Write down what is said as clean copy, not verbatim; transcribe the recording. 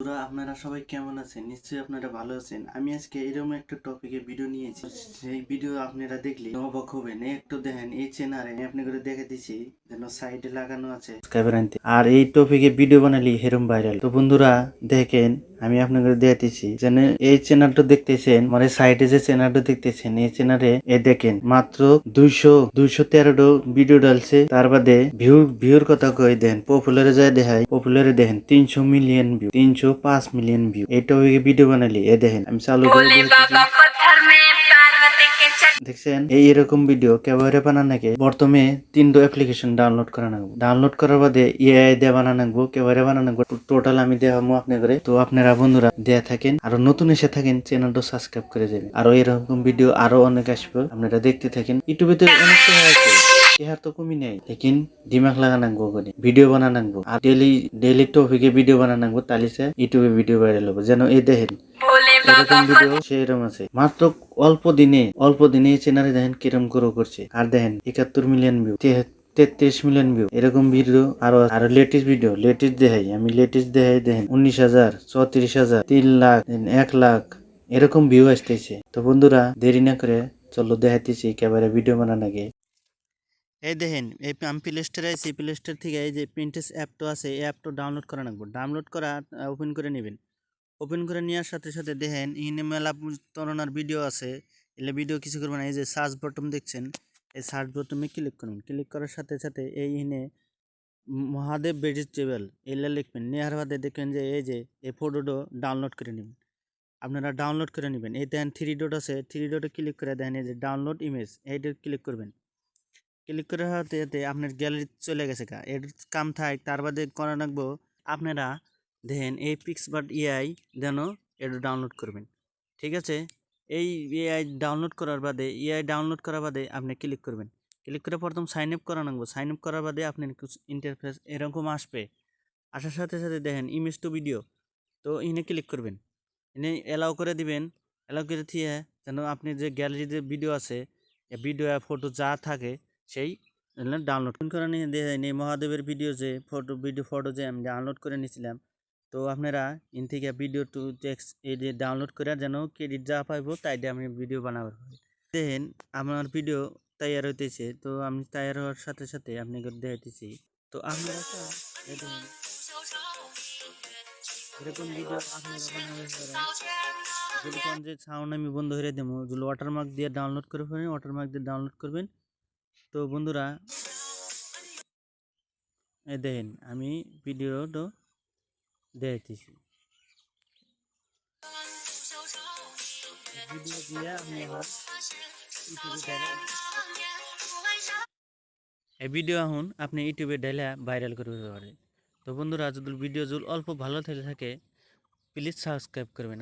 বন্ধুরা আপনারা সবাই কেমন আছেন? নিশ্চয়ই আপনারা ভালো আছেন। আমি আজকে এরকম একটা টপিকে ভিডিও নিয়েছি। সেই ভিডিও আপনারা দেখলে অবাক হবেন। একটু দেখেন এই চ্যানেলে আমি আপনাদের দেখে দিচ্ছি যেন সাইডে লাগানো আছে সাবস্ক্রাইবার আনতে। আর এই টপিকে ভিডিও বানালি হেরম ভাইরাল। তো বন্ধুরা দেখেন আমি আপনাদের দেখাতেছি যেন এই চ্যানেলটা দেখতেছেন মানে সাইডে যে চ্যানেলটা দেখতেছেন এই চ্যানেলে দেখেন মাত্র 213 ভিডিও ডালছে। তার বাদে ভিউর কথা কই দেন পপুলারে যায় দেখায় পপুলারে দেখেন 300 মিলিয়ন ভিউ 305 মিলিয়ন ভিউ। এই টপিকে ভিডিও বানালি দেখেন আমি চালু করে দেখছেন এই এরকম ভিডিও কেবারে বানান নাকি বর্তমানে 3টা অ্যাপ্লিকেশন ডাউনলোড করা লাগবে। ডাউনলোড করার বাদে এআই দিয়ে বানানো লাগবো কেবারে বানানো লাগবো। টোটাল আমি দেখাবো আপনাদের। তো আপনারা বন্ধুরা দেয়া থাকেন আর নতুন এসে থাকেন চ্যানেলটা সাবস্ক্রাইব করে দেবেন। আর এরকম ভিডিও আরো অনেক আসবে আপনারা দেখতে থাকেন। ইউটিউবে তো অনেক আছে চেহার তো কমি নেই লেকিন দিমাগ লাগা নাগবো করে ভিডিও বানা নাগবো আর ডেইলি টপিকে ভিডিও বানা নাগবো তাহলে ইউটিউবে ভিডিও ভাইরাল হবে। যেন এই দেখেন এরকম ভিডিও সেরকম আছে মাত্র অল্প দিনে চ্যানেলে দেখেন কিরম গ্রো করছে। আর দেখেন 71 মিলিয়ন ভিউ 33 মিলিয়ন ভিউ এরকম ভিডিও আরো লেটেস্ট দেখাই আমি দেখেন 19,000 34,000 3 লাখ 1 লাখ এরকম ভিউ আসতেছে। তো বন্ধুরা দেরি না করে চলো দেখাইতেছি একেবারে ভিডিও বানানো আগে। এই দেখেন এই আমি প্লে স্টোরে আছি প্লে স্টোর থেকে এই যে প্রিন্টেস অ্যাপটা আছে এই অ্যাপটা ডাউনলোড করা লাগবে। ডাউনলোড করা ওপেন করে নেবেন। ওপেন করে নেওয়ার সাথে সাথে দেখেন ইনে মেলা তরনার ভিডিও আছে। এলে ভিডিও কিছু করবেন না এই যে সার্চ বাটন দেখছেন এই সার্চ বাটনে ক্লিক করুন। ক্লিক করার সাথে সাথে এই ইনে মহাদেব ভেজিটেবল এলে লিখবেন। নেওয়ার বাদে দেখবেন যে এই ফটোটা ডাউনলোড করে নেবেন। আপনারা ডাউনলোড করে নেবেন। এই দেখেন 3 ডট আছে 3 ডটে ক্লিক করে দেখেন এই যে ডাউনলোড ইমেজ এইটা ক্লিক করবেন। ক্লিক করে হতে আপনার গ্যালারি চলে গেছে এর কাম থাক তার বাদে করা রাখবো আপনারা দেখেন এই পিক্সবার্ট এআই যেন এটা ডাউনলোড করবেন। ঠিক আছে এই এআই ডাউনলোড করার বাদে আপনি ক্লিক করবেন। ক্লিক করে প্রথম সাইন আপ করা রাখবো। সাইন আপ করার বাদে আপনার ইন্টারফেস এরকম আসবে। আসার সাথে সাথে দেখেন ইমেজ টু ভিডিও তো এনে ক্লিক করবেন। এনে অ্যালাউ করে দিবেন। অ্যালাউ করে দিয়ে যেন আপনি যে গ্যালারিতে ভিডিও আছে ভিডিও ফটো যা থাকে সেই ডাউনলোড করে নিয়ে দেখেন এই মহাদেবের ভিডিও যে ফটো যে আমি ডাউনলোড করে নিয়েছিলাম। তো আপনারা ইন থেকে ভিডিও টু টেক্সট এই যে ডাউনলোড করে যেন ক্রেডিট যা পাইবো তাই দিয়ে আমি ভিডিও বানাবো। দেখেন আমার ভিডিও তৈয়ার হইতেছে। তো আমি তৈয়ার হওয়ার সাথে সাথে আপনাকে দেখাইতেছি। তো আপনারা এরকম ভিডিও আপনারা বানাবেন যে সাউন্ড আমি বন্ধ করে দেবো যদি ওয়াটারমার্ক দিয়ে ডাউনলোড করে ফেলেন ওয়াটারমার্ক দিয়ে ডাউনলোড করবেন। তো বন্ধুরা এই দেখেন আমি ভিডিওটা দেখাইতেছি। ভিডিও দিয়ে আমি এই ভিডিও এখন আপনি ইউটিউবে ডাইলে ভাইরাল করে দিতে পারেন। তো বন্ধুরা যদি ভিডিও অল্প ভালো থাকে প্লিজ সাবস্ক্রাইব করবেন।